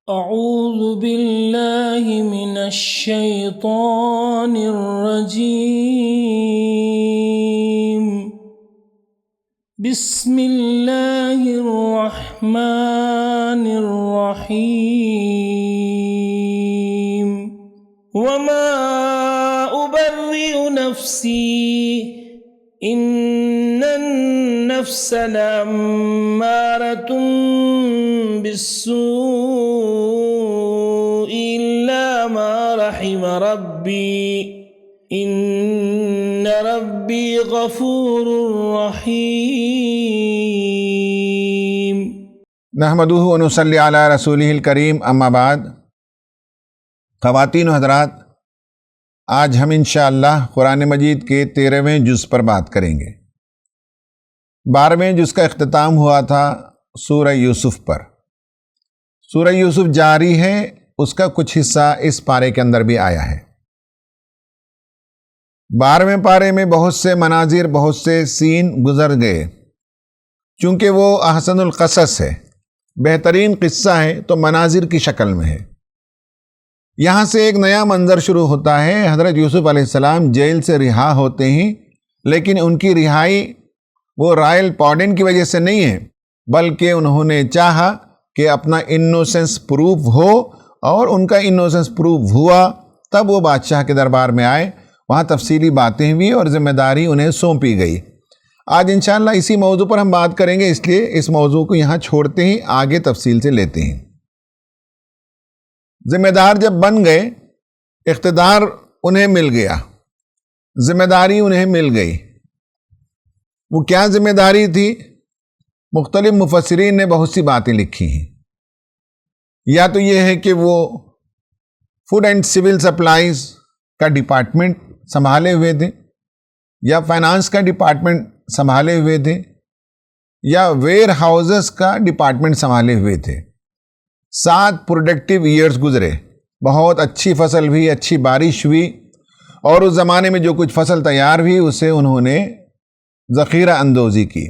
أعوذ بالله من الشيطان الرجيم. بسم الله الرحمن الرحيم. وما أبرئ نفسي إن النفس لأمارة بالسوء إلا ما رحم ربي إن ربي غفور رحيم. نحمدہ و نصلی علی رسولہ الکریم، اما بعد. خواتین و حضرات، آج ہم انشاءاللہ قرآن مجید کے 13ویں جز پر بات کریں گے. 12ویں جز کا اختتام ہوا تھا سورہ یوسف پر. سورہ یوسف جاری ہے، اس کا کچھ حصہ اس پارے کے اندر بھی آیا ہے. 12ویں پارے میں بہت سے مناظر، بہت سے سین گزر گئے. چونکہ وہ احسن القصص ہے، بہترین قصہ ہے، تو مناظر کی شکل میں ہے. یہاں سے ایک نیا منظر شروع ہوتا ہے. حضرت یوسف علیہ السلام جیل سے رہا ہوتے ہیں، لیکن ان کی رہائی وہ رائل پارڈن کی وجہ سے نہیں ہے، بلکہ انہوں نے چاہا کہ اپنا انوسنس پروف ہو، اور ان کا انوسنس پروف ہوا. تب وہ بادشاہ کے دربار میں آئے، وہاں تفصیلی باتیں ہوئی اور ذمہ داری انہیں سونپی گئی. آج انشاءاللہ اسی موضوع پر ہم بات کریں گے، اس لیے اس موضوع کو یہاں چھوڑتے ہی آگے تفصیل سے لیتے ہیں. ذمہ دار جب بن گئے، اقتدار انہیں مل گیا، ذمہ داری انہیں مل گئی. وہ کیا ذمہ داری تھی؟ مختلف مفسرین نے بہت سی باتیں لکھی ہیں. یا تو یہ ہے کہ وہ فوڈ اینڈ سول سپلائز کا ڈپارٹمنٹ سنبھالے ہوئے تھے، یا فائنانس کا ڈپارٹمنٹ سنبھالے ہوئے تھے، یا ویئر ہاؤسز کا ڈپارٹمنٹ سنبھالے ہوئے تھے. 7 پروڈکٹیو ایئرز گزرے، بہت اچھی فصل ہوئی، اچھی بارش ہوئی، اور اس زمانے میں جو کچھ فصل تیار ہوئی اسے انہوں نے ذخیرہ اندوزی کی.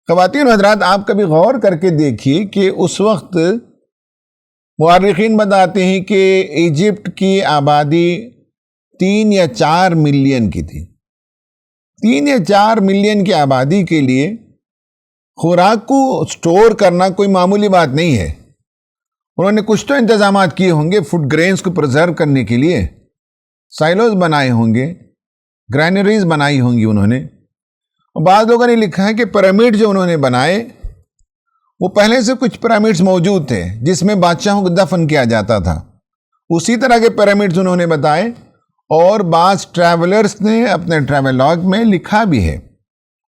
خواتین و حضرات، آپ کبھی غور کر کے دیکھیے کہ اس وقت مورخین بتاتے ہیں کہ ایجپٹ کی آبادی 3 یا 4 ملین کی تھی. 3 یا 4 ملین کی آبادی کے لیے خوراک کو سٹور کرنا کوئی معمولی بات نہیں ہے. انہوں نے کچھ تو انتظامات کیے ہوں گے فوڈ گرینز کو پرزرو کرنے کے لیے. سائلوز بنائے ہوں گے، گرینریز بنائی ہوں گی انہوں نے. اور بعض لوگوں نے لکھا ہے کہ پیرامڈ جو انہوں نے بنائے وہ پہلے سے کچھ پیرامڈز موجود تھے جس میں بادشاہوں کو دفن کیا جاتا تھا. اسی طرح کے پیرامڈز انہوں نے بتائے، اور بعض ٹریولرز نے اپنے ٹریولاگ میں لکھا بھی ہے.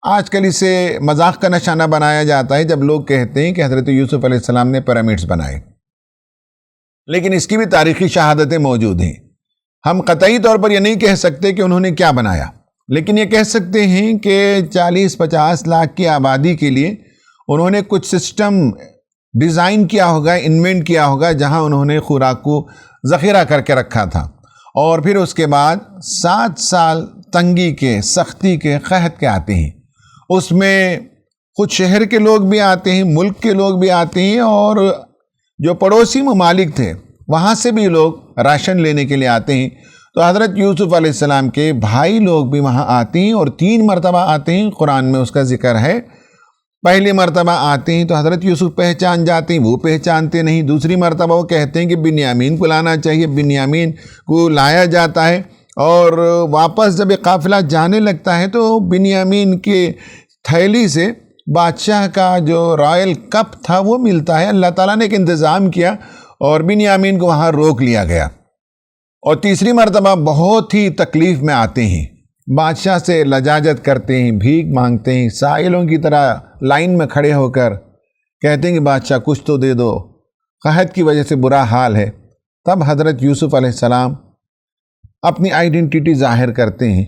آج کل اسے مذاق کا نشانہ بنایا جاتا ہے جب لوگ کہتے ہیں کہ حضرت یوسف علیہ السلام نے پیرامڈز بنائے، لیکن اس کی بھی تاریخی شہادتیں موجود ہیں. ہم قطعی طور پر یہ نہیں کہہ سکتے کہ انہوں نے کیا بنایا، لیکن یہ کہہ سکتے ہیں کہ 40-50 لاکھ کی آبادی کے لیے انہوں نے کچھ سسٹم ڈیزائن کیا ہوگا، انوینٹ کیا ہوگا، جہاں انہوں نے خوراک کو ذخیرہ کر کے رکھا تھا. اور پھر اس کے بعد 7 سال تنگی کے، سختی کے، قحط کے آتے ہیں. اس میں خود شہر کے لوگ بھی آتے ہیں، ملک کے لوگ بھی آتے ہیں، اور جو پڑوسی ممالک تھے وہاں سے بھی لوگ راشن لینے کے لیے آتے ہیں. تو حضرت یوسف علیہ السلام کے بھائی لوگ بھی وہاں آتے ہیں، اور 3 مرتبہ آتے ہیں. قرآن میں اس کا ذکر ہے. پہلی مرتبہ آتے ہیں تو حضرت یوسف پہچان جاتے ہیں، وہ پہچانتے نہیں. دوسری مرتبہ وہ کہتے ہیں کہ بنیامین کو لانا چاہیے، بنیامین کو لایا جاتا ہے. اور واپس جب یہ قافلہ جانے لگتا ہے تو بنیامین کے تھیلی سے بادشاہ کا جو رائل کپ تھا وہ ملتا ہے. اللہ تعالیٰ نے ایک انتظام کیا اور بنیامین کو وہاں روک لیا گیا. اور تیسری مرتبہ بہت ہی تکلیف میں آتے ہیں، بادشاہ سے لجاجت کرتے ہیں، بھیک مانگتے ہیں، سائلوں کی طرح لائن میں کھڑے ہو کر کہتے ہیں کہ بادشاہ کچھ تو دے دو، قحط کی وجہ سے برا حال ہے. تب حضرت یوسف علیہ السلام اپنی آئیڈینٹی ظاہر کرتے ہیں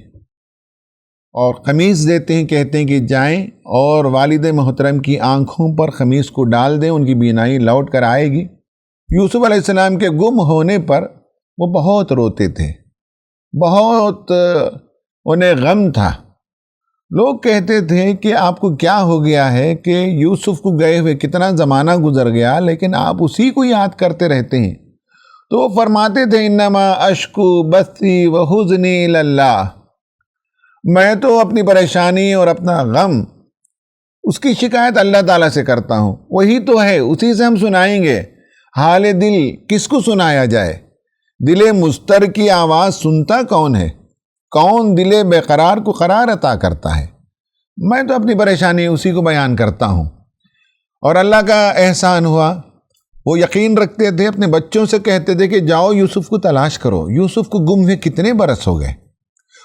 اور قمیص دیتے ہیں، کہتے ہیں کہ جائیں اور والد محترم کی آنکھوں پر قمیص کو ڈال دیں، ان کی بینائی لوٹ کر آئے گی. یوسف علیہ السلام کے گم ہونے پر وہ بہت روتے تھے، بہت انہیں غم تھا. لوگ کہتے تھے کہ آپ کو کیا ہو گیا ہے کہ یوسف کو گئے ہوئے کتنا زمانہ گزر گیا لیکن آپ اسی کو یاد کرتے رہتے ہیں. تو وہ فرماتے تھے انما اشکو بثی و حزنی اللہ، میں تو اپنی پریشانی اور اپنا غم اس کی شکایت اللہ تعالیٰ سے کرتا ہوں، وہی تو ہے، اسی سے ہم سنائیں گے. حال دل کس کو سنایا جائے؟ دل مضطر کی آواز سنتا کون ہے؟ کون دل بے قرار کو قرار عطا کرتا ہے؟ میں تو اپنی پریشانی اسی کو بیان کرتا ہوں. اور اللہ کا احسان ہوا، وہ یقین رکھتے تھے، اپنے بچوں سے کہتے تھے کہ جاؤ یوسف کو تلاش کرو. یوسف کو گم ہوئے کتنے برس ہو گئے،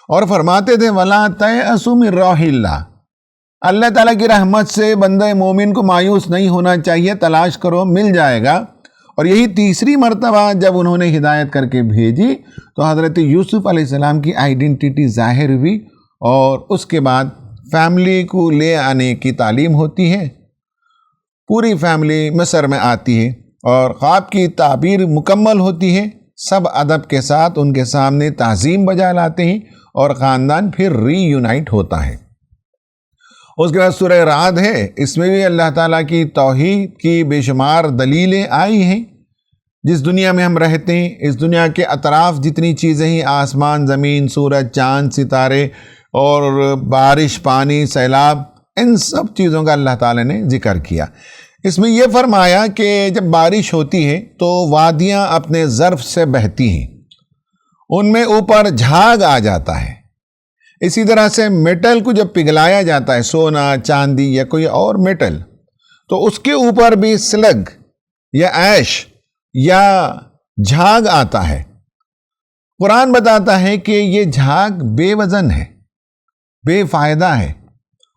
اور فرماتے تھے وَلَا تَيْأَسُوا مِن رَوْحِ اللَّهِ، اللہ تعالیٰ کی رحمت سے بندہ مومن کو مایوس نہیں ہونا چاہیے، تلاش کرو مل جائے گا. اور یہی تیسری مرتبہ جب انہوں نے ہدایت کر کے بھیجی تو حضرت یوسف علیہ السلام کی آئیڈینٹی ظاہر ہوئی، اور اس کے بعد فیملی کو لے آنے کی تعلیم ہوتی ہے. پوری فیملی مصر میں آتی ہے اور خواب کی تعبیر مکمل ہوتی ہے. سب ادب کے ساتھ ان کے سامنے تعظیم بجا لاتے ہیں اور خاندان پھر ری یونائٹ ہوتا ہے. اس کے بعد سورہ رعد ہے، اس میں بھی اللہ تعالیٰ کی توحید کی بے شمار دلیلیں آئی ہیں. جس دنیا میں ہم رہتے ہیں، اس دنیا کے اطراف جتنی چیزیں ہیں، آسمان، زمین، سورج، چاند، ستارے اور بارش، پانی، سیلاب، ان سب چیزوں کا اللہ تعالیٰ نے ذکر کیا. اس میں یہ فرمایا کہ جب بارش ہوتی ہے تو وادیاں اپنے ظرف سے بہتی ہیں، ان میں اوپر جھاگ آ جاتا ہے. اسی طرح سے میٹل کو جب پگھلایا جاتا ہے، سونا، چاندی یا کوئی اور میٹل، تو اس کے اوپر بھی سلگ یا ایش یا جھاگ آتا ہے. قرآن بتاتا ہے کہ یہ جھاگ بے وزن ہے، بے فائدہ ہے،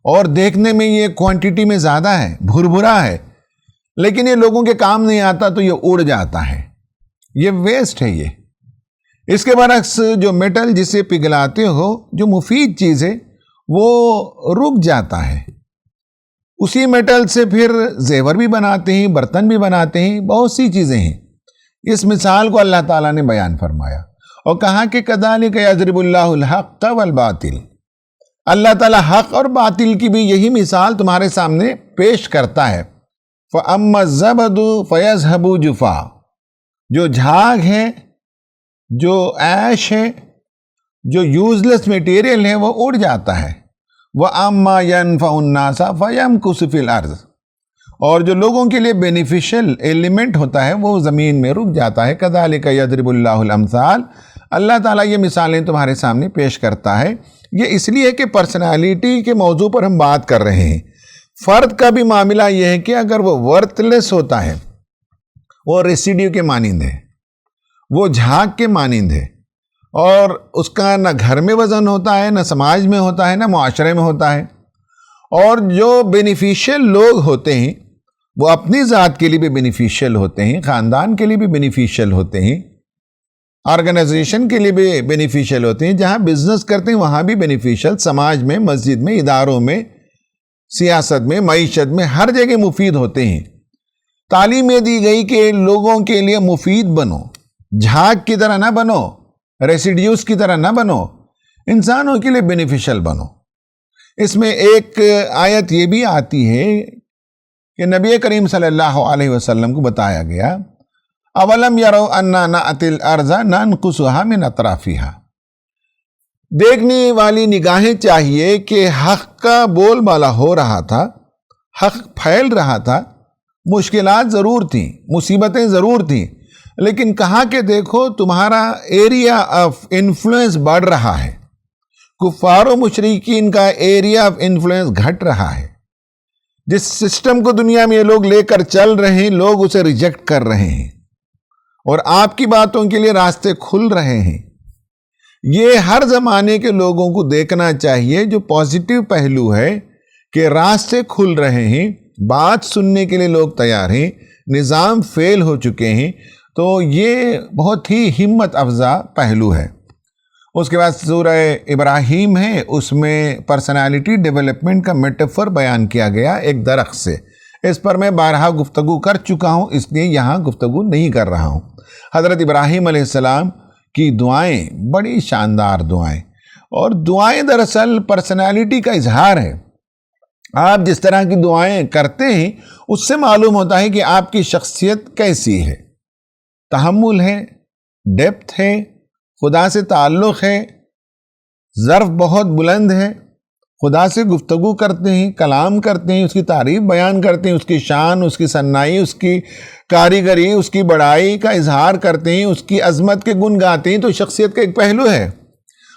اور دیکھنے میں یہ کوانٹٹی میں زیادہ ہے، بھربھرا ہے، لیکن یہ لوگوں کے کام نہیں آتا تو یہ اڑ جاتا ہے، یہ ویسٹ ہے. یہ اس کے برعکس جو میٹل جسے پگھلاتے ہو، جو مفید چیز ہے، وہ رک جاتا ہے. اسی میٹل سے پھر زیور بھی بناتے ہیں، برتن بھی بناتے ہیں، بہت سی چیزیں ہیں. اس مثال کو اللہ تعالیٰ نے بیان فرمایا اور کہا کہ کذالک یضرب اللہ الحق والباطل، اللہ تعالیٰ حق اور باطل کی بھی یہی مثال تمہارے سامنے پیش کرتا ہے. فَأَمَّا الزَّبَدُ فَيَذْهَبُ جُفَاءً، جو جھاگ ہے، جو ایش ہے، جو یوزلیس میٹیریل ہے، وہ اڑ جاتا ہے. وَأَمَّا يَنْفَعُ النَّاسَ فَيَمْكُثُ فِي الْأَرْضِ، اور جو لوگوں کے لیے بینیفیشل ایلیمنٹ ہوتا ہے وہ زمین میں رک جاتا ہے. کذالک یضرب اللہ الامثال، اللہ تعالیٰ یہ مثالیں تمہارے سامنے پیش کرتا ہے. یہ اس لیے کہ پرسنالٹی کے موضوع پر ہم بات کر رہے ہیں. فرد کا بھی معاملہ یہ ہے کہ اگر وہ ورتھ لیس ہوتا ہے، وہ ریسیڈیو کے مانند ہے، وہ جھاگ کے مانند ہے، اور اس کا نہ گھر میں وزن ہوتا ہے، نہ سماج میں ہوتا ہے، نہ معاشرے میں ہوتا ہے. اور جو بینیفیشل لوگ ہوتے ہیں وہ اپنی ذات کے لیے بھی بینیفیشل ہوتے ہیں، خاندان کے لیے بھی بینیفیشل ہوتے ہیں، آرگنائزیشن کے لیے بھی بینیفیشل ہوتے ہیں. جہاں بزنس کرتے ہیں وہاں بھی بینیفیشل، سماج میں، مسجد میں، اداروں میں، سیاست میں، معیشت میں، ہر جگہ مفید ہوتے ہیں. تعلیم یہ دی گئی کہ لوگوں کے لیے مفید بنو، جھاگ کی طرح نہ بنو، ریسیڈیوز کی طرح نہ بنو، انسانوں کے لیے بینیفیشل بنو. اس میں ایک آیت یہ بھی آتی ہے کہ نبی کریم صلی اللہ علیہ وسلم کو بتایا گیا اولم یروا انا نأتی الارض ننقصها من اطرافها، دیکھنے والی نگاہیں چاہیے کہ حق کا بول بالا ہو رہا تھا، حق پھیل رہا تھا، مشکلات ضرور تھیں، مصیبتیں ضرور تھیں، لیکن کہا کہ دیکھو تمہارا ایریا آف انفلوئنس بڑھ رہا ہے، کفار و مشرکین کا ایریا آف انفلوئنس گھٹ رہا ہے. جس سسٹم کو دنیا میں یہ لوگ لے کر چل رہے ہیں، لوگ اسے ریجیکٹ کر رہے ہیں، اور آپ کی باتوں کے لیے راستے کھل رہے ہیں. یہ ہر زمانے کے لوگوں کو دیکھنا چاہیے. جو پازیٹیو پہلو ہے کہ راستے کھل رہے ہیں، بات سننے کے لیے لوگ تیار ہیں، نظام فیل ہو چکے ہیں، تو یہ بہت ہی ہمت افزا پہلو ہے. اس کے بعد سورہ ابراہیم ہے، اس میں پرسنالٹی ڈیولپمنٹ کا میٹافر بیان کیا گیا ایک درخت سے. اس پر میں بارہا گفتگو کر چکا ہوں، اس لیے یہاں گفتگو نہیں کر رہا ہوں. حضرت ابراہیم علیہ السلام کی دعائیں بڑی شاندار دعائیں، اور دعائیں دراصل پرسنالٹی کا اظہار ہے. آپ جس طرح کی دعائیں کرتے ہیں اس سے معلوم ہوتا ہے کہ آپ کی شخصیت کیسی ہے. تحمل ہے، ڈیپتھ ہے، خدا سے تعلق ہے، ظرف بہت بلند ہے، خدا سے گفتگو کرتے ہیں، کلام کرتے ہیں، اس کی تعریف بیان کرتے ہیں، اس کی شان، اس کی سنائی، اس کی کاریگری، اس کی بڑائی کا اظہار کرتے ہیں، اس کی عظمت کے گن گاتے ہیں. تو شخصیت کا ایک پہلو ہے.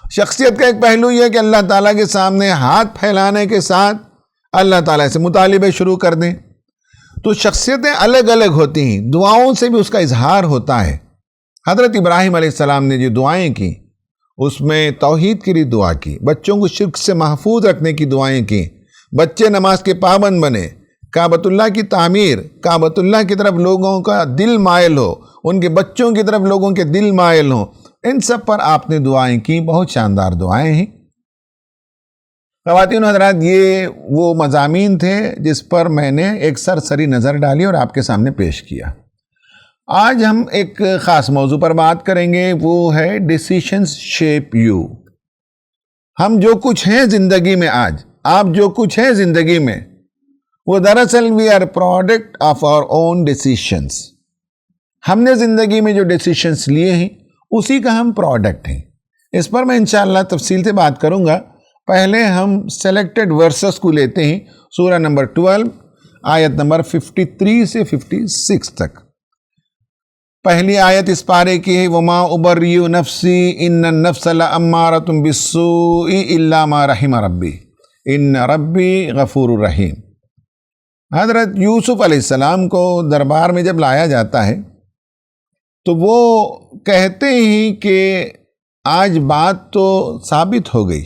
شخصیت کا ایک پہلو یہ ہے کہ اللہ تعالیٰ کے سامنے ہاتھ پھیلانے کے ساتھ اللہ تعالیٰ سے مطالبے شروع کر دیں. تو شخصیتیں الگ الگ ہوتی ہیں، دعاؤں سے بھی اس کا اظہار ہوتا ہے. حضرت ابراہیم علیہ السلام نے جو دعائیں کی اس میں توحید کے لیے دعا کی، بچوں کو شرک سے محفوظ رکھنے کی دعائیں کی، بچے نماز کے پابند بنے، کعبۃ اللہ کی تعمیر، کعبۃ اللہ کی طرف لوگوں کا دل مائل ہو، ان کے بچوں کی طرف لوگوں کے دل مائل ہوں. ان سب پر آپ نے دعائیں کی، بہت شاندار دعائیں ہیں. خواتین و حضرات، یہ وہ مضامین تھے جس پر میں نے ایک سرسری نظر ڈالی اور آپ کے سامنے پیش کیا. آج ہم ایک خاص موضوع پر بات کریں گے، وہ ہے ڈیسیشنز شیپ یو. ہم جو کچھ ہیں زندگی میں، آج آپ جو کچھ ہیں زندگی میں، وہ دراصل we are product of our own decisions. ہم نے زندگی میں جو ڈیسیشنز لیے ہیں اسی کا ہم پروڈکٹ ہیں. اس پر میں انشاءاللہ تفصیل سے بات کروں گا. پہلے ہم سلیکٹڈ ورسز کو لیتے ہیں، سورہ نمبر 12 آیت نمبر 53 سے 56 تک. پہلی آیت اس پارے کی ہے، وَمَا أُبَرِّئُ نَفْسِي إِنَّ النَّفْسَ لَأَمَّارَةٌ بِالسُّوءِ إِلَّا مَا رَحِمَ رَبِّي إِنَّ رَبِّي غَفُورٌ رَحِيمٌ. حضرت یوسف علیہ السلام کو دربار میں جب لایا جاتا ہے تو وہ کہتے ہیں کہ آج بات تو ثابت ہو گئی،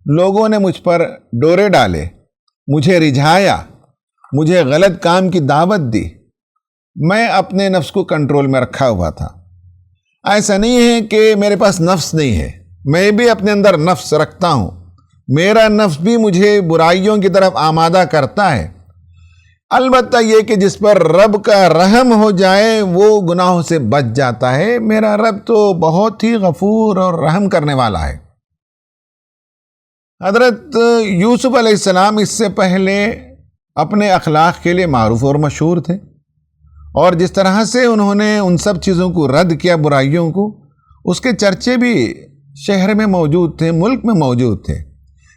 لوگوں نے مجھ پر ڈورے ڈالے، مجھے رجھایا، مجھے غلط کام کی دعوت دی، میں اپنے نفس کو کنٹرول میں رکھا ہوا تھا. ایسا نہیں ہے کہ میرے پاس نفس نہیں ہے، میں بھی اپنے اندر نفس رکھتا ہوں، میرا نفس بھی مجھے برائیوں کی طرف آمادہ کرتا ہے. البتہ یہ کہ جس پر رب کا رحم ہو جائے وہ گناہوں سے بچ جاتا ہے. میرا رب تو بہت ہی غفور اور رحم کرنے والا ہے. حضرت یوسف علیہ السلام اس سے پہلے اپنے اخلاق کے لیے معروف اور مشہور تھے، اور جس طرح سے انہوں نے ان سب چیزوں کو رد کیا، برائیوں کو، اس کے چرچے بھی شہر میں موجود تھے، ملک میں موجود تھے.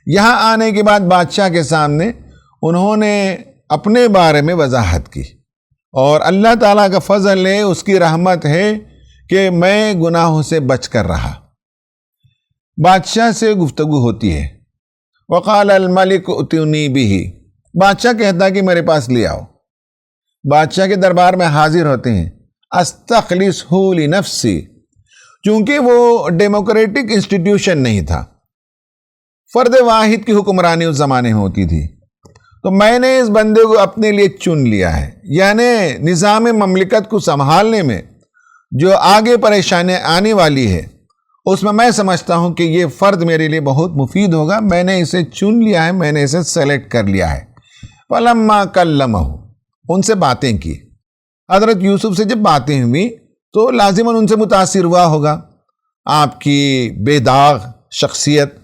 یہاں آنے کے بعد بادشاہ کے سامنے انہوں نے اپنے بارے میں وضاحت کی، اور اللہ تعالیٰ کا فضل ہے، اس کی رحمت ہے کہ میں گناہوں سے بچ کر رہا. بادشاہ سے گفتگو ہوتی ہے، وقال الملک اتونی بہ، بادشاہ کہتا کہ میرے پاس لے آؤ. بادشاہ کے دربار میں حاضر ہوتے ہیں. استخلصہ لنفسی، چونکہ وہ ڈیموکریٹک انسٹیٹیوشن نہیں تھا، فرد واحد کی حکمرانی اس زمانے میں ہوتی تھی، تو میں نے اس بندے کو اپنے لیے چن لیا ہے. یعنی نظام مملکت کو سنبھالنے میں جو آگے پریشانیاں آنے والی ہے اس میں سمجھتا ہوں کہ یہ فرد میرے لیے بہت مفید ہوگا، میں نے اسے چن لیا ہے، میں نے اسے سلیکٹ کر لیا ہے. فلما کلمہ، ان سے باتیں کی. حضرت یوسف سے جب باتیں ہوئی تو لازماً ان سے متاثر ہوا ہوگا. آپ کی بے داغ شخصیت،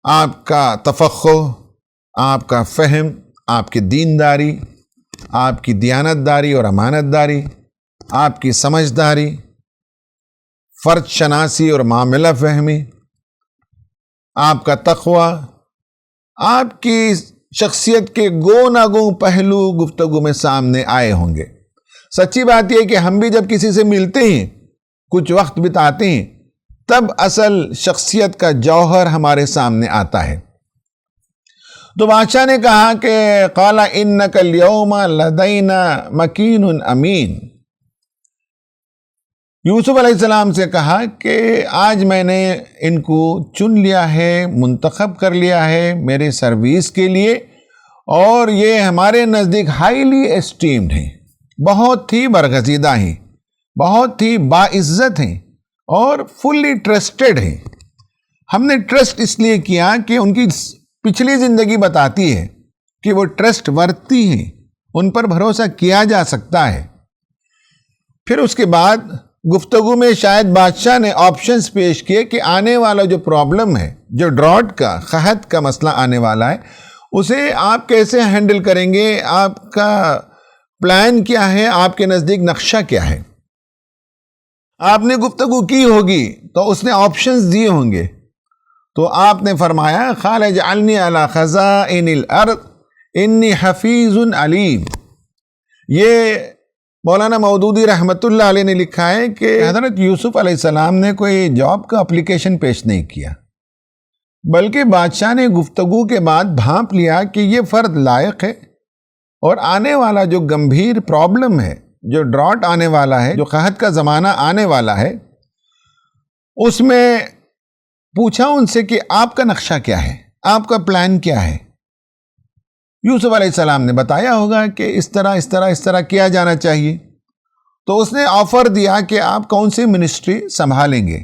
آپ کا تفقہ، آپ کا فہم، آپ کی دینداری، آپ کی دیانتداری اور امانتداری، آپ کی سمجھداری، فرد شناسی اور معاملہ فہمی، آپ کا تقوی، آپ کی شخصیت کے گو نہ گو پہلو گفتگو میں سامنے آئے ہوں گے. سچی بات یہ ہے کہ ہم بھی جب کسی سے ملتے ہیں، کچھ وقت بتاتے ہیں، تب اصل شخصیت کا جوہر ہمارے سامنے آتا ہے. تو بادشاہ نے کہا کہ قال انک اليوم لدینا مکین امین. یوسف علیہ السلام سے کہا کہ آج میں نے ان کو چن لیا ہے، منتخب کر لیا ہے میرے سروس کے لیے، اور یہ ہمارے نزدیک ہائیلی اسٹیمڈ ہیں، بہت ہی برگزیدہ ہیں، بہت ہی باعزت ہیں اور فلی ٹرسٹڈ ہیں. ہم نے ٹرسٹ اس لیے کیا کہ ان کی پچھلی زندگی بتاتی ہے کہ وہ ٹرسٹ ورتی ہیں، ان پر بھروسہ کیا جا سکتا ہے. پھر اس کے بعد گفتگو میں شاید بادشاہ نے آپشنز پیش کیے کہ آنے والا جو پرابلم ہے، جو ڈراٹ کا، قحط کا مسئلہ آنے والا ہے، اسے آپ کیسے ہینڈل کریں گے، آپ کا پلان کیا ہے، آپ کے نزدیک نقشہ کیا ہے۔ آپ نے گفتگو کی ہوگی تو اس نے آپشنز دیے ہوں گے، تو آپ نے فرمایا قال اجعلنی علی خزائن الارض انی حفیظ علیم۔ یہ مولانا مودودی رحمۃ اللہ علیہ نے لکھا ہے کہ حضرت یوسف علیہ السلام نے کوئی جاب کا اپلیکیشن پیش نہیں کیا، بلکہ بادشاہ نے گفتگو کے بعد بھانپ لیا کہ یہ فرد لائق ہے، اور آنے والا جو گمبھیر پرابلم ہے، جو ڈراٹ آنے والا ہے، جو قحط کا زمانہ آنے والا ہے، اس میں پوچھا ان سے کہ آپ کا نقشہ کیا ہے، آپ کا پلان کیا ہے۔ یوسف علیہ السلام نے بتایا ہوگا کہ اس طرح کیا جانا چاہیے، تو اس نے آفر دیا کہ آپ کون سی منسٹری سنبھالیں گے۔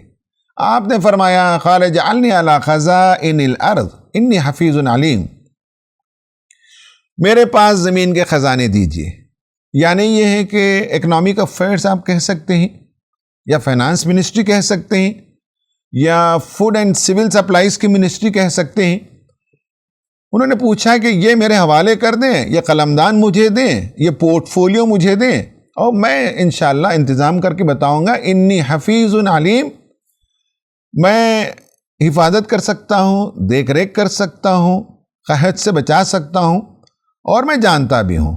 آپ نے فرمایا قال اجعلنی علی خزائن الارض انی حفیظ علیم، میرے پاس زمین کے خزانے دیجیے، یعنی یہ ہے کہ اکنامک افیئرس آپ کہہ سکتے ہیں، یا فائنانس منسٹری کہہ سکتے ہیں، یا فوڈ اینڈ سول سپلائز کی منسٹری کہہ سکتے ہیں۔ انہوں نے پوچھا کہ یہ میرے حوالے کر دیں، یہ قلمدان مجھے دیں، یہ پورٹ فولیو مجھے دیں، اور میں انشاءاللہ انتظام کر کے بتاؤں گا۔ انی حفیظ علیم، میں حفاظت کر سکتا ہوں، دیکھ ریکھ کر سکتا ہوں، قحط سے بچا سکتا ہوں، اور میں جانتا بھی ہوں۔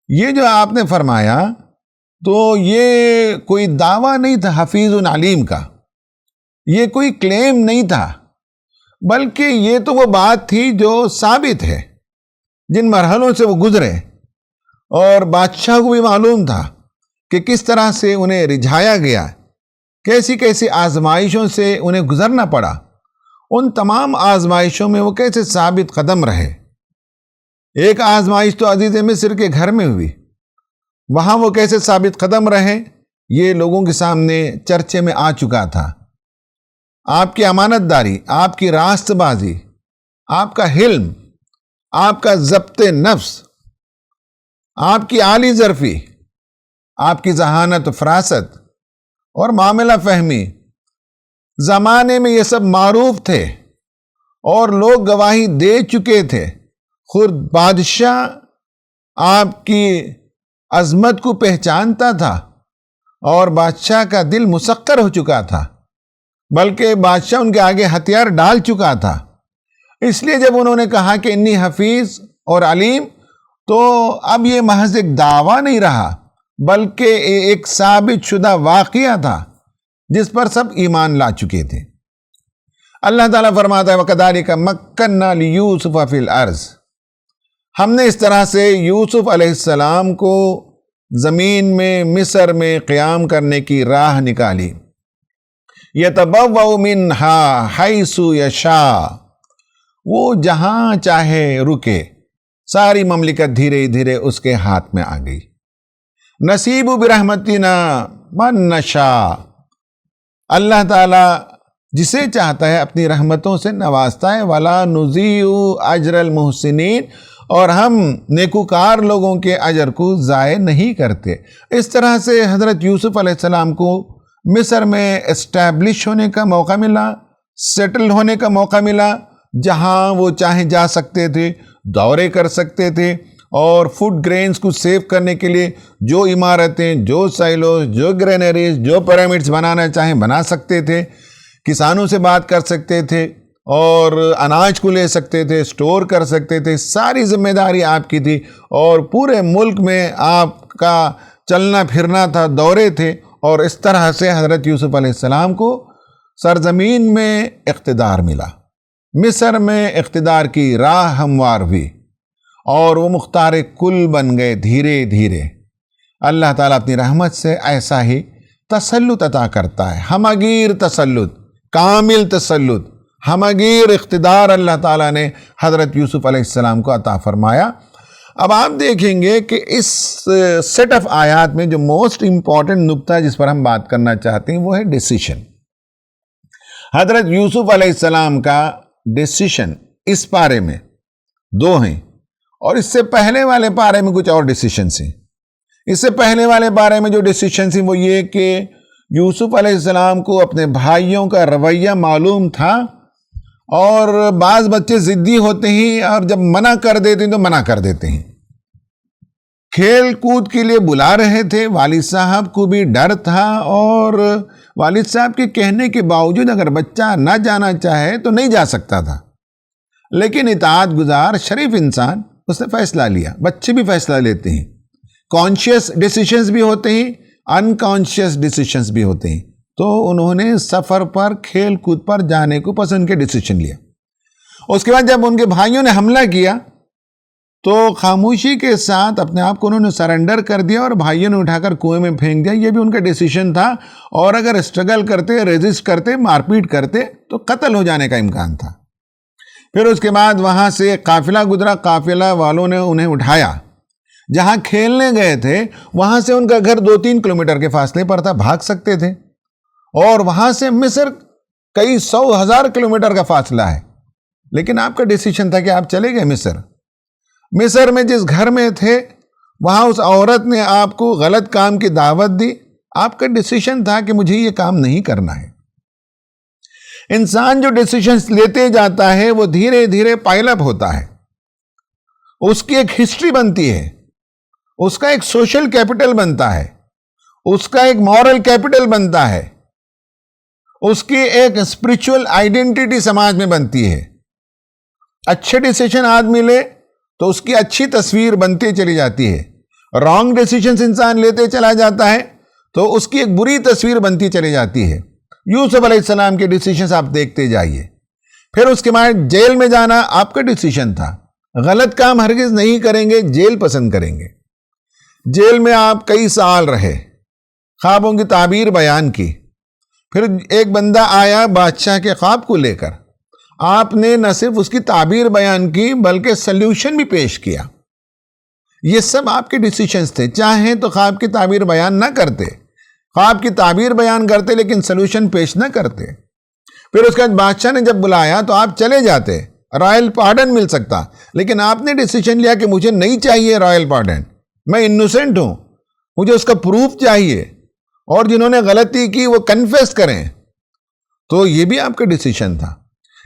یہ جو آپ نے فرمایا تو یہ کوئی دعویٰ نہیں تھا حفیظ علیم کا، یہ کوئی کلیم نہیں تھا، بلکہ یہ تو وہ بات تھی جو ثابت ہے، جن مرحلوں سے وہ گزرے، اور بادشاہ کو بھی معلوم تھا کہ کس طرح سے انہیں رجھایا گیا، کیسی کیسی آزمائشوں سے انہیں گزرنا پڑا، ان تمام آزمائشوں میں وہ کیسے ثابت قدم رہے۔ ایک آزمائش تو عزیز مصر کے گھر میں ہوئی، وہاں وہ کیسے ثابت قدم رہے یہ لوگوں کے سامنے چرچے میں آ چکا تھا۔ آپ کی امانت داری، آپ کی راست بازی، آپ کا حلم، آپ کا ضبط نفس، آپ کی عالی ظرفی، آپ کی ذہانت و فراست اور معاملہ فہمی، زمانے میں یہ سب معروف تھے اور لوگ گواہی دے چکے تھے۔ خود بادشاہ آپ کی عظمت کو پہچانتا تھا، اور بادشاہ کا دل مسکر ہو چکا تھا، بلکہ بادشاہ ان کے آگے ہتھیار ڈال چکا تھا۔ اس لیے جب انہوں نے کہا کہ انی حفیظ اور علیم، تو اب یہ محض ایک دعویٰ نہیں رہا، بلکہ ایک ثابت شدہ واقعہ تھا جس پر سب ایمان لا چکے تھے۔ اللہ تعالیٰ فرماتا ہے وَكَذَلِكَ مَكَّنَّا لِيُوسُفَ فِي الْأَرْضِ، ہم نے اس طرح سے یوسف علیہ السلام کو زمین میں، مصر میں قیام کرنے کی راہ نکالی۔ يَتَبَوَّأُ مِنْهَا حَيْثُ يَشَاءُ، وہ جہاں چاہے رکے، ساری مملکت دھیرے دھیرے اس کے ہاتھ میں آ گئی۔ نصیب برحمتنا من نشاء، اللہ تعالیٰ جسے چاہتا ہے اپنی رحمتوں سے نوازتا ہے۔ وَلَا نُضِيعُ أَجْرَ الْمُحْسِنِينَ، اور ہم نیکوکار لوگوں کے اجر کو ضائع نہیں کرتے۔ اس طرح سے حضرت یوسف علیہ السلام کو مصر میں اسٹیبلش ہونے کا موقع ملا، سیٹل ہونے کا موقع ملا، جہاں وہ چاہیں جا سکتے تھے، دورے کر سکتے تھے، اور فوڈ گرینز کو سیو کرنے کے لیے جو عمارتیں، جو سائلوز، جو گرینریز، جو پیرامڈز بنانا چاہیں بنا سکتے تھے، کسانوں سے بات کر سکتے تھے، اور اناج کو لے سکتے تھے، سٹور کر سکتے تھے۔ ساری ذمہ داری آپ کی تھی، اور پورے ملک میں آپ کا چلنا پھرنا تھا، دورے تھے، اور اس طرح سے حضرت یوسف علیہ السلام کو سرزمین میں اقتدار ملا، مصر میں اقتدار کی راہ ہموار ہوئی، اور وہ مختار کل بن گئے دھیرے دھیرے۔ اللہ تعالیٰ اپنی رحمت سے ایسا ہی تسلط عطا کرتا ہے، ہمگیر تسلط، کامل تسلط، ہمگیر اقتدار اللہ تعالیٰ نے حضرت یوسف علیہ السلام کو عطا فرمایا۔ اب آپ دیکھیں گے کہ اس سیٹ آف آیات میں جو موسٹ امپورٹنٹ نقطہ جس پر ہم بات کرنا چاہتے ہیں وہ ہے ڈیسیشن۔ حضرت یوسف علیہ السلام کا ڈیسیشن اس پارے میں دو ہیں، اور اس سے پہلے والے پارے میں کچھ اور ڈیسیشنز ہیں۔ اس سے پہلے والے پارے میں جو ڈیسیشنز ہیں وہ یہ کہ یوسف علیہ السلام کو اپنے بھائیوں کا رویہ معلوم تھا، اور بعض بچے ضدی ہوتے ہیں اور جب منع کر دیتے ہیں تو منع کر دیتے ہیں۔ کھیل کود کے لیے بلا رہے تھے، والد صاحب کو بھی ڈر تھا، اور والد صاحب کے کہنے کے باوجود اگر بچہ نہ جانا چاہے تو نہیں جا سکتا تھا، لیکن اطاعت گزار شریف انسان اس نے فیصلہ لیا۔ بچے بھی فیصلہ لیتے ہیں، کانشیس ڈیسیشنز بھی ہوتے ہیں، انکانشیس ڈیسیشنز بھی ہوتے ہیں، تو انہوں نے سفر پر کھیل کود پر جانے کو پسند کے ڈیسیشن لیا۔ اس کے بعد جب ان کے بھائیوں نے حملہ کیا تو خاموشی کے ساتھ اپنے آپ کو انہوں نے سرنڈر کر دیا، اور بھائیوں نے اٹھا کر کنویں میں پھینک دیا۔ یہ بھی ان کا ڈیسیشن تھا، اور اگر اسٹرگل کرتے، ریزسٹ کرتے، مار پیٹ کرتے تو قتل ہو جانے کا امکان تھا۔ پھر اس کے بعد وہاں سے قافلہ گزرا، قافلہ والوں نے انہیں اٹھایا۔ جہاں کھیلنے گئے تھے وہاں سے ان کا گھر 2-3 کلومیٹر کے فاصلے پر تھا، بھاگ سکتے تھے، اور وہاں سے مصر کئی 100,000 کلومیٹر کا فاصلہ ہے، لیکن آپ کا ڈیسیشن تھا کہ آپ چلے گئے مصر میں جس گھر میں تھے وہاں اس عورت نے آپ کو غلط کام کی دعوت دی، آپ کا ڈیسیشن تھا کہ مجھے یہ کام نہیں کرنا ہے۔ انسان جو ڈیسیشنز لیتے جاتا ہے وہ دھیرے دھیرے پائل اپ ہوتا ہے، اس کی ایک ہسٹری بنتی ہے، اس کا ایک سوشل کیپٹل بنتا ہے، اس کا ایک مورل کیپٹل بنتا ہے، اس کی ایک اسپرچول آئیڈینٹی سماج میں بنتی ہے۔ اچھے ڈیسیشن آدمی لے تو اس کی اچھی تصویر بنتی چلی جاتی ہے، رانگ ڈیسیشنز انسان لیتے چلا جاتا ہے تو اس کی ایک بری تصویر بنتی چلی جاتی ہے۔ یوسف علیہ السلام کے ڈیسیشنز آپ دیکھتے جائیے۔ پھر اس کے بعد جیل میں جانا آپ کا ڈیسیشن تھا، غلط کام ہرگز نہیں کریں گے، جیل پسند کریں گے۔ جیل میں آپ کئی سال رہے، خوابوں کی تعبیر بیان کی، پھر ایک بندہ آیا بادشاہ کے خواب کو لے کر، آپ نے نہ صرف اس کی تعبیر بیان کی بلکہ سلیوشن بھی پیش کیا۔ یہ سب آپ کے ڈیسیشنز تھے۔ چاہیں تو خواب کی تعبیر بیان نہ کرتے، خواب کی تعبیر بیان کرتے لیکن سلیوشن پیش نہ کرتے۔ پھر اس کے بعد بادشاہ نے جب بلایا تو آپ چلے جاتے، رائل پارڈن مل سکتا، لیکن آپ نے ڈیسیشن لیا کہ مجھے نہیں چاہیے رائل پارڈن، میں انوسنٹ ہوں، مجھے اس کا پروف چاہیے، اور جنہوں نے غلطی کی وہ کنفیس کریں۔ تو یہ بھی آپ کا ڈیسیشن تھا۔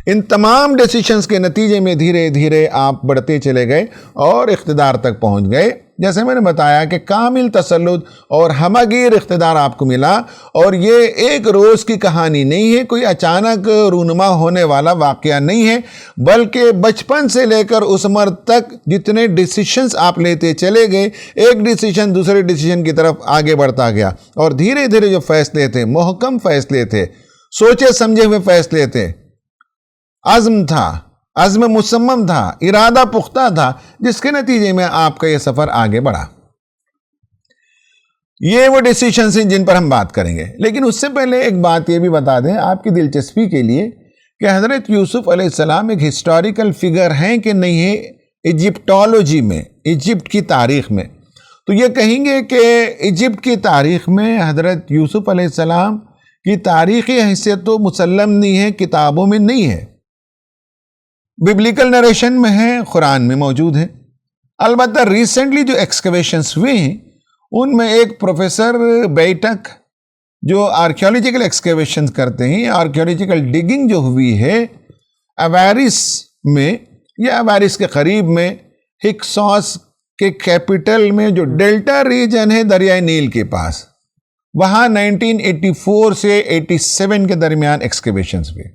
ان تمام ڈیسیشنز کے نتیجے میں دھیرے دھیرے آپ بڑھتے چلے گئے اور اقتدار تک پہنچ گئے۔ جیسے میں نے بتایا کہ کامل تسلط اور ہمہ گیر اقتدار آپ کو ملا، اور یہ ایک روز کی کہانی نہیں ہے، کوئی اچانک رونما ہونے والا واقعہ نہیں ہے، بلکہ بچپن سے لے کر اس عمر تک جتنے ڈیسیشنز آپ لیتے چلے گئے، ایک ڈیسیشن دوسرے ڈیسیشن کی طرف آگے بڑھتا گیا، اور دھیرے دھیرے جو فیصلے تھے، محکم فیصلے تھے، سوچے سمجھے ہوئے فیصلے تھے، عزم تھا، عزم مصمم تھا، ارادہ پختہ تھا، جس کے نتیجے میں آپ کا یہ سفر آگے بڑھا۔ یہ وہ ڈیسیشنز ہیں جن پر ہم بات کریں گے، لیکن اس سے پہلے ایک بات یہ بھی بتا دیں آپ کی دلچسپی کے لیے کہ حضرت یوسف علیہ السلام ایک ہسٹوریکل فگر ہیں کہ نہیں ہے ایجپٹولوجی میں، ایجپٹ کی تاریخ میں۔ تو یہ کہیں گے کہ ایجپٹ کی تاریخ میں حضرت یوسف علیہ السلام کی تاریخی حیثیت تو مسلم نہیں ہے، کتابوں میں نہیں ہے، ببلیکل نریشن میں ہے، قرآن میں موجود ہے۔ البتہ ریسنٹلی جو ایکسکیویشنز ہوئے ہیں ان میں ایک پروفیسر بیٹک جو آرکیولوجیکل ایکسکیویشنز کرتے ہیں، آرکیولوجیکل ڈگنگ جو ہوئی ہے اویرس میں یا اویرس کے قریب میں، ہکسوس کے کیپٹل میں جو ڈیلٹا ریجن ہے دریائے نیل کے پاس، وہاں 1984 سے 87 کے درمیان ایکسکیویشنز ہوئے۔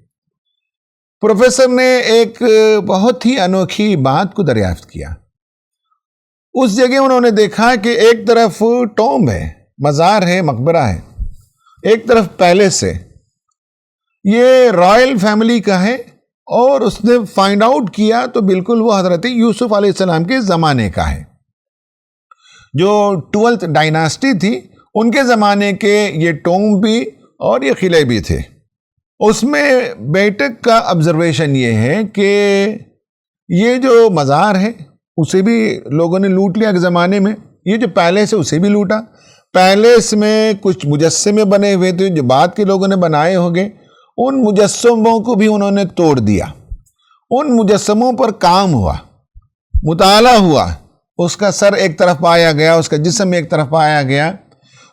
پروفیسر نے ایک بہت ہی انوکھی بات کو دریافت کیا۔ اس جگہ انہوں نے دیکھا کہ ایک طرف ٹومب ہے، مزار ہے، مقبرہ ہے، ایک طرف پیلس ہے، یہ رائل فیملی کا ہے، اور اس نے فائنڈ آؤٹ کیا تو بالکل وہ حضرت یوسف علیہ السلام کے زمانے کا ہے، جو 12th ڈائناسٹی تھی ان کے زمانے کے یہ ٹومب بھی اور یہ قلعے بھی تھے۔ اس میں بیٹک کا آبزرویشن یہ ہے کہ یہ جو مزار ہے اسے بھی لوگوں نے لوٹ لیا ایک زمانے میں، یہ جو پیلس ہے اسے بھی لوٹا۔ پیلس میں کچھ مجسمے بنے ہوئے تھے جو بعد کے لوگوں نے بنائے ہوگے، ان مجسموں کو بھی انہوں نے توڑ دیا، ان مجسموں پر کام ہوا، مطالعہ ہوا، اس کا سر ایک طرف پایا گیا، اس کا جسم ایک طرف پایا گیا،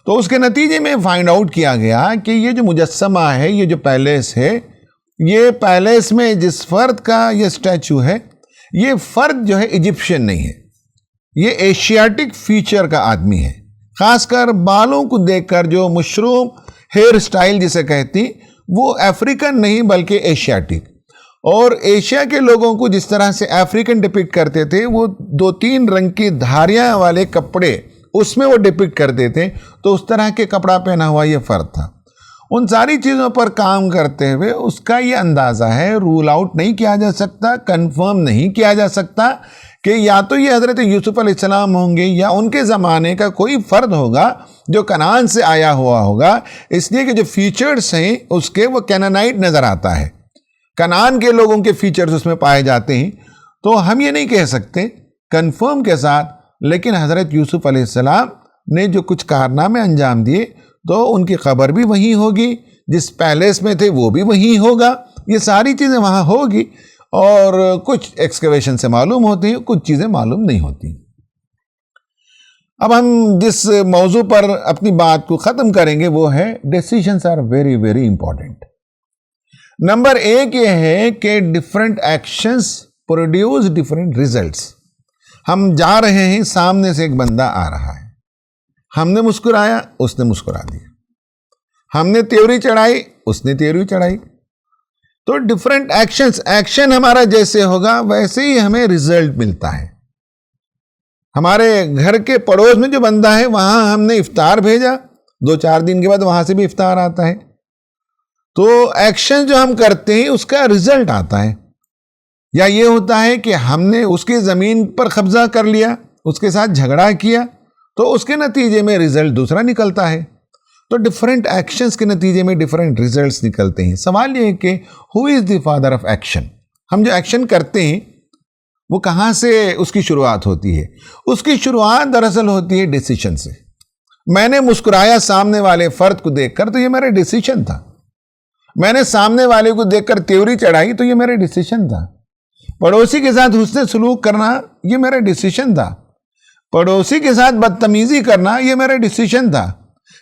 تو اس کے نتیجے میں فائنڈ آؤٹ کیا گیا کہ یہ جو مجسمہ ہے، یہ جو پیلیس ہے، یہ پیلیس میں جس فرد کا یہ اسٹیچو ہے، یہ فرد جو ہے ایجپشین نہیں ہے، یہ ایشیاٹک فیچر کا آدمی ہے. خاص کر بالوں کو دیکھ کر جو مشروم ہیئر سٹائل جسے کہتی، وہ افریقن نہیں بلکہ ایشیاٹک. اور ایشیا کے لوگوں کو جس طرح سے افریقن ڈپکٹ کرتے تھے، وہ 2-3 رنگ کی دھاریاں والے کپڑے اس میں وہ ڈپکٹ کرتے تھے، تو اس طرح کے کپڑا پہنا ہوا یہ فرد تھا. ان ساری چیزوں پر کام کرتے ہوئے اس کا یہ اندازہ ہے، رول آؤٹ نہیں کیا جا سکتا، کنفرم نہیں کیا جا سکتا کہ یا تو یہ حضرت یوسف علیہ السلام ہوں گے یا ان کے زمانے کا کوئی فرد ہوگا جو کنعان سے آیا ہوا ہوگا. اس لیے کہ جو فیچرز ہیں اس کے وہ کینانائٹ نظر آتا ہے، کنعان کے لوگوں کے فیچرز اس میں پائے جاتے ہیں. تو ہم یہ نہیں کہہ سکتے کنفرم کے ساتھ، لیکن حضرت یوسف علیہ السلام نے جو کچھ کارنامے انجام دیے تو ان کی قبر بھی وہی ہوگی، جس پیلیس میں تھے وہ بھی وہی ہوگا، یہ ساری چیزیں وہاں ہوگی. اور کچھ ایکسکیویشن سے معلوم ہوتی ہیں، کچھ چیزیں معلوم نہیں ہوتی. اب ہم جس موضوع پر اپنی بات کو ختم کریں گے وہ ہے decisions are very very important. Number 1 یہ ہے کہ different actions produce different results. ہم جا رہے ہیں، سامنے سے ایک بندہ آ رہا ہے، ہم نے مسکرایا، اس نے مسکرا دیا. ہم نے تیوری چڑھائی، اس نے تیوری چڑھائی. تو ڈفرینٹ ایکشن ہمارا جیسے ہوگا ویسے ہی ہمیں ریزلٹ ملتا ہے. ہمارے گھر کے پڑوس میں جو بندہ ہے وہاں ہم نے افطار بھیجا، 2-4 دن کے بعد وہاں سے بھی افطار آتا ہے. تو ایکشن جو ہم کرتے ہیں اس کا ریزلٹ آتا ہے. یا یہ ہوتا ہے کہ ہم نے اس کی زمین پر قبضہ کر لیا، اس کے ساتھ جھگڑا کیا، تو اس کے نتیجے میں ریزلٹ دوسرا نکلتا ہے. تو ڈفرینٹ ایکشنز کے نتیجے میں ڈفرینٹ ریزلٹس نکلتے ہیں. سوال یہ ہے کہ ہو از دی فادر آف ایکشن؟ ہم جو ایکشن کرتے ہیں وہ کہاں سے اس کی شروعات ہوتی ہے؟ اس کی شروعات دراصل ہوتی ہے ڈیسیشن سے. میں نے مسکرایا سامنے والے فرد کو دیکھ کر تو یہ میرا ڈیسیشن تھا. میں نے سامنے والے کو دیکھ کر تیوری چڑھائی تو یہ میرا ڈیسیشن تھا. پڑوسی کے ساتھ حسن سلوک کرنا یہ میرا ڈیسیشن تھا. پڑوسی کے ساتھ بدتمیزی کرنا یہ میرا ڈیسیشن تھا.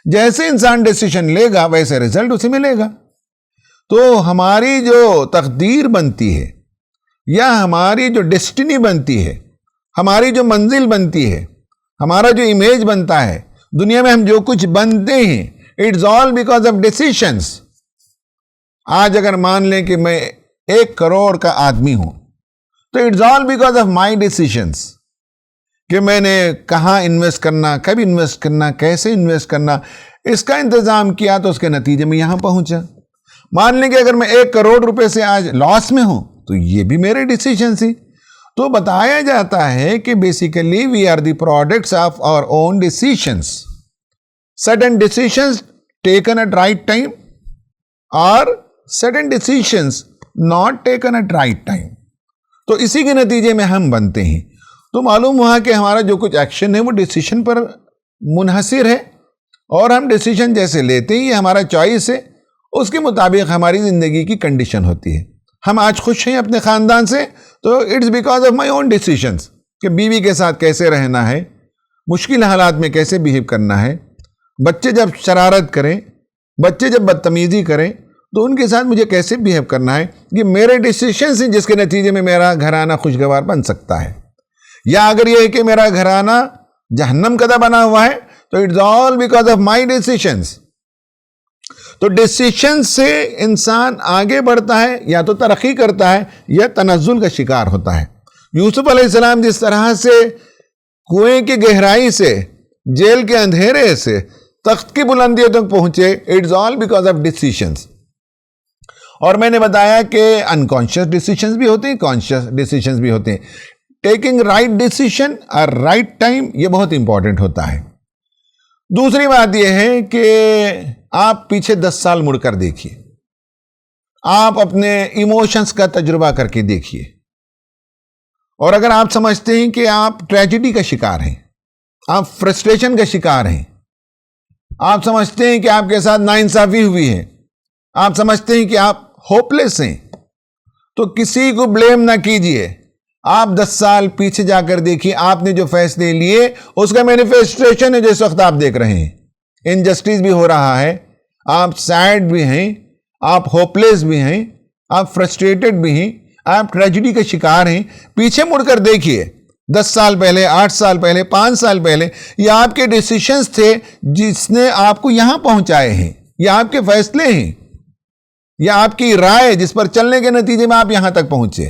جیسے انسان ڈیسیشن لے گا ویسے ریزلٹ اسے ملے گا. تو ہماری جو تقدیر بنتی ہے یا ہماری جو ڈیسٹنی بنتی ہے، ہماری جو منزل بنتی ہے، ہمارا جو امیج بنتا ہے دنیا میں، ہم جو کچھ بنتے ہیں، it's all because of decisions. آج اگر مان لیں کہ میں 1 کروڑ کا آدمی ہوں تو it's all because of my decisions, کہ میں نے کہاں انویسٹ کرنا، کب انویسٹ کرنا، کیسے انویسٹ کرنا، اس کا انتظام کیا تو اس کے نتیجے میں یہاں پہنچا. مان لیں کہ اگر میں 1 کروڑ روپے سے آج لاس میں ہوں تو یہ بھی میرے ڈیسیشن تھی. تو بتایا جاتا ہے کہ basically we are the products of our own decisions. Certain decisions taken at right time اور certain decisions not taken at right time. تو اسی کے نتیجے میں ہم بنتے ہیں. تو معلوم ہوا کہ ہمارا جو کچھ ایکشن ہے وہ ڈیسیشن پر منحصر ہے، اور ہم ڈیسیشن جیسے لیتے ہیں یہ ہمارا چوائس ہے، اس کے مطابق ہماری زندگی کی کنڈیشن ہوتی ہے. ہم آج خوش ہیں اپنے خاندان سے تو it's because of my own decisions, کہ بیوی کے ساتھ کیسے رہنا ہے، مشکل حالات میں کیسے بیہیو کرنا ہے، بچے جب شرارت کریں، بچے جب بدتمیزی کریں تو ان کے ساتھ مجھے کیسے بیہیو کرنا ہے. یہ میرے ڈیسیشنز ہیں جس کے نتیجے میں میرا گھرانہ خوشگوار بن سکتا ہے. یا اگر یہ ہے کہ میرا گھرانہ جہنم کا بنا ہوا ہے تو it's all because of my decisions. تو ڈیسیشن سے انسان آگے بڑھتا ہے، یا تو ترقی کرتا ہے یا تنزل کا شکار ہوتا ہے. یوسف علیہ السلام جس طرح سے کنویں کی گہرائی سے، جیل کے اندھیرے سے تخت کی بلندیوں تک پہنچے، it's all because of decisions. اور میں نے بتایا کہ انکانشیس ڈیسیشنز بھی ہوتے ہیں، کانشیس ڈیسیشنز بھی ہوتے ہیں. ٹیکنگ رائٹ ڈیسیشن اور رائٹ ٹائم یہ بہت امپورٹنٹ ہوتا ہے. دوسری بات یہ ہے کہ آپ پیچھے 10 سال مڑ کر دیکھیے، آپ اپنے ایموشنز کا تجربہ کر کے دیکھیے، اور اگر آپ سمجھتے ہیں کہ آپ ٹریجڈی کا شکار ہیں، آپ فرسٹریشن کا شکار ہیں، آپ سمجھتے ہیں کہ آپ کے ساتھ ناانصافی ہوئی ہے، آپ سمجھتے ہیں کہ آپ ہوپ لیس ہیں، تو کسی کو بلیم نہ کیجئے. آپ 10 سال پیچھے جا کر دیکھیے، آپ نے جو فیصلے لیے اس کا مینیفیسٹیشن ہے جس وقت آپ دیکھ رہے ہیں. انجسٹس بھی ہو رہا ہے، آپ سیڈ بھی ہیں، آپ ہوپلیس بھی ہیں، آپ فرسٹریٹڈ بھی ہیں، آپ ٹریجڈی کے شکار ہیں، پیچھے مڑ کر دیکھیے 10 سال پہلے، 8 سال پہلے، 5 سال پہلے یہ آپ کے ڈیسیشنز تھے جس نے آپ کو یہاں پہنچائے ہیں، یہ آپ کے فیصلے ہیں، یا آپ کی رائے جس پر چلنے کے نتیجے میں آپ یہاں تک پہنچے۔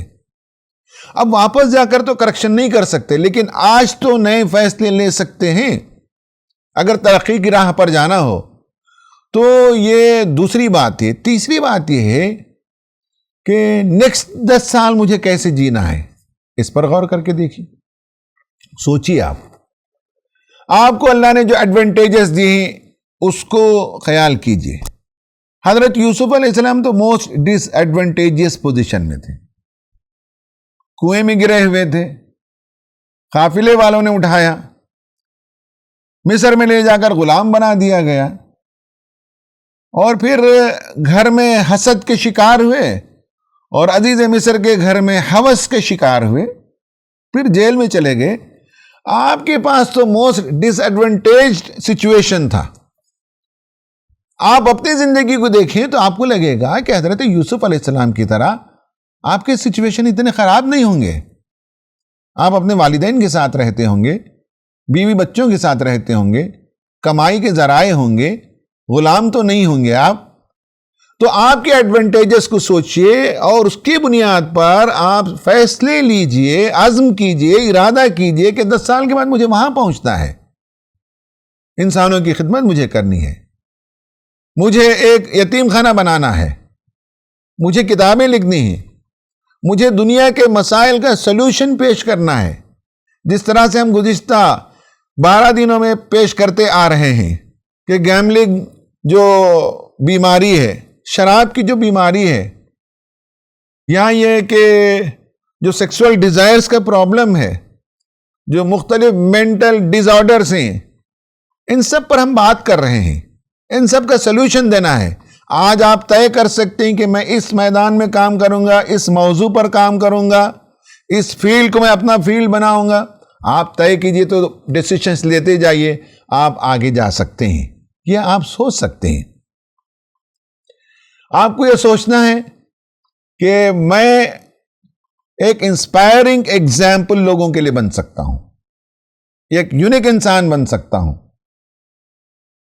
اب واپس جا کر تو کریکشن نہیں کر سکتے، لیکن آج تو نئے فیصلے لے سکتے ہیں۔ اگر ترقی کی راہ پر جانا ہو تو یہ دوسری بات ہے۔ تیسری بات یہ ہے کہ نیکسٹ 10 سال مجھے کیسے جینا ہے، اس پر غور کر کے دیکھیے، سوچیے۔ آپ کو اللہ نے جو ایڈوانٹیجز دی ہیں اس کو خیال کیجئے۔ حضرت یوسف علیہ السلام تو موسٹ ڈس ایڈوانٹیجز پوزیشن میں تھے، کنویں میں گرے ہوئے تھے، قافلے والوں نے اٹھایا، مصر میں لے جا کر غلام بنا دیا گیا، اور پھر گھر میں حسد کے شکار ہوئے، اور عزیز مصر کے گھر میں ہوس کے شکار ہوئے، پھر جیل میں چلے گئے۔ آپ کے پاس تو موسٹ ڈس ایڈوانٹیجڈ سچویشن تھا۔ آپ اپنی زندگی کو دیکھیں تو آپ کو لگے گا کہ حضرت یوسف علیہ السلام کی طرح آپ کے سچویشن اتنے خراب نہیں ہوں گے۔ آپ اپنے والدین کے ساتھ رہتے ہوں گے، بیوی بچوں کے ساتھ رہتے ہوں گے، کمائی کے ذرائع ہوں گے، غلام تو نہیں ہوں گے آپ۔ تو آپ کے ایڈوانٹیجز کو سوچئے اور اس کی بنیاد پر آپ فیصلے لیجئے، عزم کیجئے، ارادہ کیجئے کہ 10 سال کے بعد مجھے وہاں پہنچنا ہے، انسانوں کی خدمت مجھے کرنی ہے، مجھے ایک یتیم خانہ بنانا ہے، مجھے کتابیں لکھنی ہیں، مجھے دنیا کے مسائل کا سلوشن پیش کرنا ہے، جس طرح سے ہم گزشتہ 12 دنوں میں پیش کرتے آ رہے ہیں کہ گیملنگ جو بیماری ہے، شراب کی جو بیماری ہے، یا یہ کہ جو سیکسول ڈیزائرز کا پرابلم ہے، جو مختلف مینٹل ڈیز آرڈرز ہیں، ان سب پر ہم بات کر رہے ہیں، ان سب کا سلوشن دینا ہے۔ آج آپ طے کر سکتے ہیں کہ میں اس میدان میں کام کروں گا، اس موضوع پر کام کروں گا، اس فیلڈ کو میں اپنا فیلڈ بناؤں گا۔ آپ طے کیجئے تو ڈیسیشنز لیتے جائیے، آپ آگے جا سکتے ہیں، یہ آپ سوچ سکتے ہیں۔ آپ کو یہ سوچنا ہے کہ میں ایک انسپائرنگ ایگزامپل لوگوں کے لیے بن سکتا ہوں، ایک یونیک انسان بن سکتا ہوں۔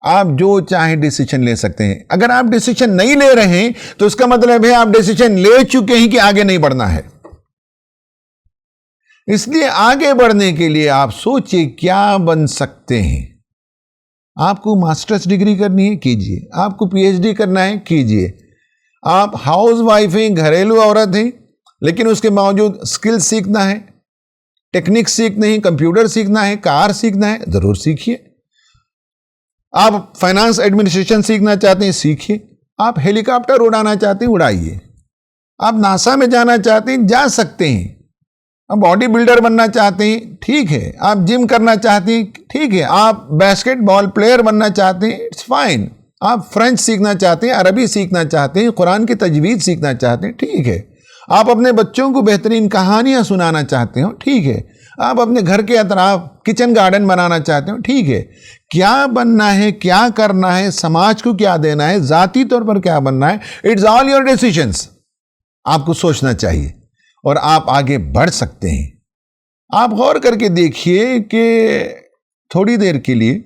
آپ جو چاہیں ڈیسیشن لے سکتے ہیں۔ اگر آپ ڈیسیشن نہیں لے رہے ہیں تو اس کا مطلب ہے آپ ڈیسیشن لے چکے ہیں کہ آگے نہیں بڑھنا ہے۔ اس لیے آگے بڑھنے کے لیے آپ سوچئے کیا بن سکتے ہیں۔ آپ کو ماسٹرز ڈگری کرنی ہے، کیجئے۔ آپ کو پی ایچ ڈی کرنا ہے، کیجئے۔ آپ ہاؤس وائف ہیں، گھریلو عورت ہیں، لیکن اس کے باوجود اسکل سیکھنا ہے، ٹیکنیک سیکھنا ہے، کمپیوٹر سیکھنا ہے، کار سیکھنا ہے، ضرور سیکھیے۔ آپ فائنانس ایڈمنسٹریشن سیکھنا چاہتے ہیں، سیکھیے۔ آپ ہیلی کاپٹر اڑانا چاہتے ہیں، اڑائیے۔ آپ ناسا میں جانا چاہتے ہیں، جا سکتے ہیں۔ آپ باڈی بلڈر بننا چاہتے ہیں، ٹھیک ہے۔ آپ جم کرنا چاہتے ہیں، ٹھیک ہے۔ آپ بیسکٹ بال پلیئر بننا چاہتے ہیں، اٹس فائن۔ آپ فرینچ سیکھنا چاہتے ہیں، عربی سیکھنا چاہتے ہیں، قرآن کی تجوید سیکھنا چاہتے ہیں، ٹھیک ہے۔ آپ اپنے بچوں کو بہترین کہانیاں سنانا چاہتے ہو، ٹھیک ہے۔ آپ اپنے گھر کے اطراف کچن گارڈن بنانا چاہتے ہو، ٹھیک ہے۔ کیا بننا ہے، کیا کرنا ہے، سماج کو کیا دینا ہے، ذاتی طور پر کیا بننا ہے، اٹس آل یور ڈیسیشنز۔ آپ کو سوچنا چاہیے اور آپ آگے بڑھ سکتے ہیں۔ آپ غور کر کے دیکھیے کہ تھوڑی دیر کے لیے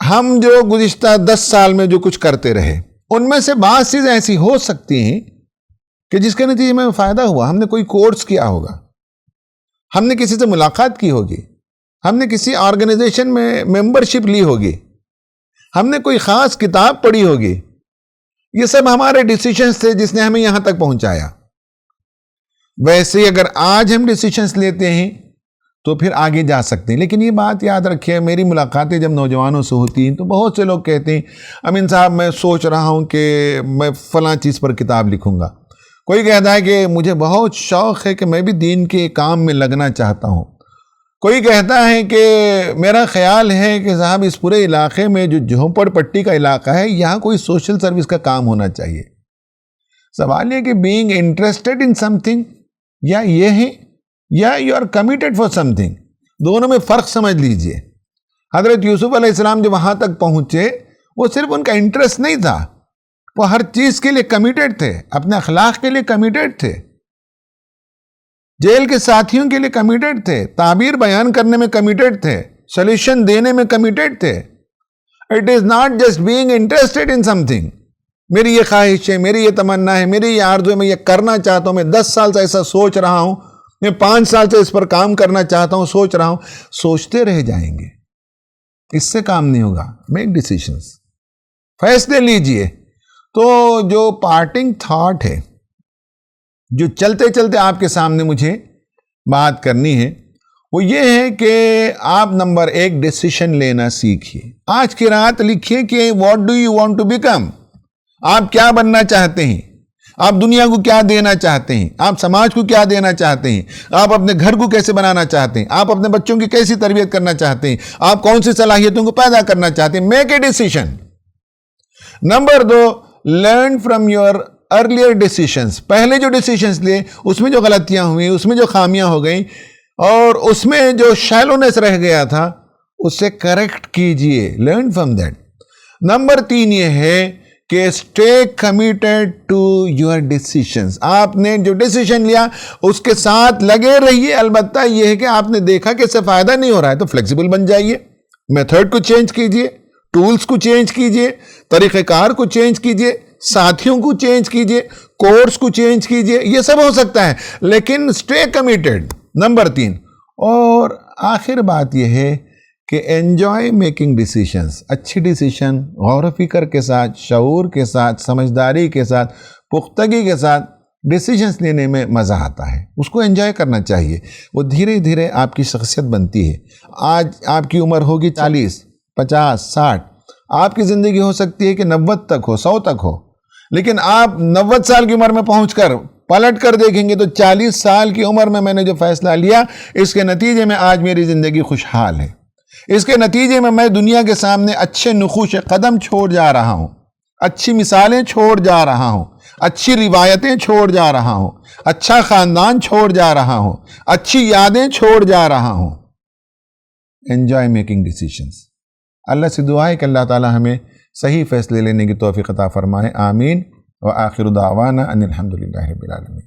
ہم جو گزشتہ 10 سال میں جو کچھ کرتے رہے، ان میں سے بعض چیزیں ایسی ہو سکتی ہیں کہ جس کے نتیجے میں فائدہ ہوا۔ ہم نے کوئی کورس کیا ہوگا، ہم نے کسی سے ملاقات کی ہوگی، ہم نے کسی آرگنائزیشن میں ممبرشپ لی ہوگی، ہم نے کوئی خاص کتاب پڑھی ہوگی۔ یہ سب ہمارے ڈیسیشنز تھے جس نے ہمیں یہاں تک پہنچایا۔ ویسے اگر آج ہم ڈیسیشنز لیتے ہیں تو پھر آگے جا سکتے ہیں۔ لیکن یہ بات یاد رکھیں، میری ملاقاتیں جب نوجوانوں سے ہوتی ہیں تو بہت سے لوگ کہتے ہیں امین صاحب میں سوچ رہا ہوں کہ میں فلاں چیز پر کتاب لکھوں گا۔ کوئی کہتا ہے کہ مجھے بہت شوق ہے کہ میں بھی دین کے کام میں لگنا چاہتا ہوں۔ کوئی کہتا ہے کہ میرا خیال ہے کہ صاحب اس پورے علاقے میں جو جھونپڑ پٹی کا علاقہ ہے، یہاں کوئی سوشل سروس کا کام ہونا چاہیے۔ سوال یہ کہ being interested in something, یا یہ ہے یا you are committed for something, دونوں میں فرق سمجھ لیجئے۔ حضرت یوسف علیہ السلام جو وہاں تک پہنچے وہ صرف ان کا انٹرسٹ نہیں تھا، وہ ہر چیز کے لیے کمیٹڈ تھے، اپنے اخلاق کے لیے کمیٹڈ تھے، جیل کے ساتھیوں کے لیے کمیٹڈ تھے، تعبیر بیان کرنے میں کمیٹڈ تھے، سولوشن دینے میں کمیٹڈ تھے۔ It is not just being interested in some thing, میری یہ خواہش ہے، میری یہ تمنا ہے، میری یہ آرزو ہے، میں یہ کرنا چاہتا ہوں، میں 10 سال سے ایسا سوچ رہا ہوں، میں 5 سال سے اس پر کام کرنا چاہتا ہوں، سوچ رہا ہوں، سوچتے رہ جائیں گے، اس سے کام نہیں ہوگا۔ میک ڈیسیشنز، فیصلے لیجئے۔ تو جو پارٹنگ تھاٹ ہے، جو چلتے چلتے آپ کے سامنے مجھے بات کرنی ہے، وہ یہ ہے کہ آپ نمبر 1 ڈیسیشن لینا سیکھیے۔ آج کی رات لکھیے کہ what do you want to become, آپ کیا بننا چاہتے ہیں، آپ دنیا کو کیا دینا چاہتے ہیں، آپ سماج کو کیا دینا چاہتے ہیں، آپ اپنے گھر کو کیسے بنانا چاہتے ہیں، آپ اپنے بچوں کی کیسی تربیت کرنا چاہتے ہیں، آپ کون سی صلاحیتوں کو پیدا کرنا چاہتے ہیں۔ Make a decision. Number 2، learn from your earlier decisions, پہلے جو ڈیسیشنز لیے اس میں جو غلطیاں ہوئیں، اس میں جو خامیاں ہو گئیں اور اس میں جو شیلونیس رہ گیا تھا، اس سے کریکٹ کیجئے، لرن فرام دیٹ۔ نمبر 3 یہ ہے کہ stay committed to your decisions, آپ نے جو ڈیسیشن لیا اس کے ساتھ لگے رہیے۔ البتہ یہ ہے کہ آپ نے دیکھا کہ اس سے فائدہ نہیں ہو رہا ہے تو فلیکسیبل بن جائیے، میتھڈ کو چینج کیجئے، ٹولز کو چینج کیجئے، طریقہ کار کو چینج کیجئے، ساتھیوں کو چینج کیجئے، کورس کو چینج کیجئے، یہ سب ہو سکتا ہے، لیکن اسٹے کمیٹڈ۔ نمبر 3 اور آخر بات یہ ہے کہ انجوائے میکنگ ڈیسیشنز، اچھی ڈیسیشن غور و فکر کے ساتھ، شعور کے ساتھ، سمجھداری کے ساتھ، پختگی کے ساتھ ڈیسیشنز لینے میں مزہ آتا ہے، اس کو انجوائے کرنا چاہیے، وہ دھیرے دھیرے آپ کی شخصیت بنتی ہے۔ آج آپ کی عمر ہوگی 40، 50، 60، آپ کی زندگی ہو سکتی ہے کہ 90 تک ہو، 100 تک ہو، لیکن آپ 90 سال کی عمر میں پہنچ کر پلٹ کر دیکھیں گے تو 40 سال کی عمر میں نے جو فیصلہ لیا، اس کے نتیجے میں آج میری زندگی خوشحال ہے، اس کے نتیجے میں دنیا کے سامنے اچھے نقوش قدم چھوڑ جا رہا ہوں، اچھی مثالیں چھوڑ جا رہا ہوں، اچھی روایتیں چھوڑ جا رہا ہوں، اچھا خاندان چھوڑ جا رہا ہوں، اچھی یادیں چھوڑ جا رہا ہوں۔ Enjoy making decisions. اللہ سے دعا ہے کہ اللہ تعالی ہمیں صحیح فیصلے لینے کی توفیق عطا فرمائے، آمین۔ وآخر دعوانا ان الحمدللہ رب العالمین۔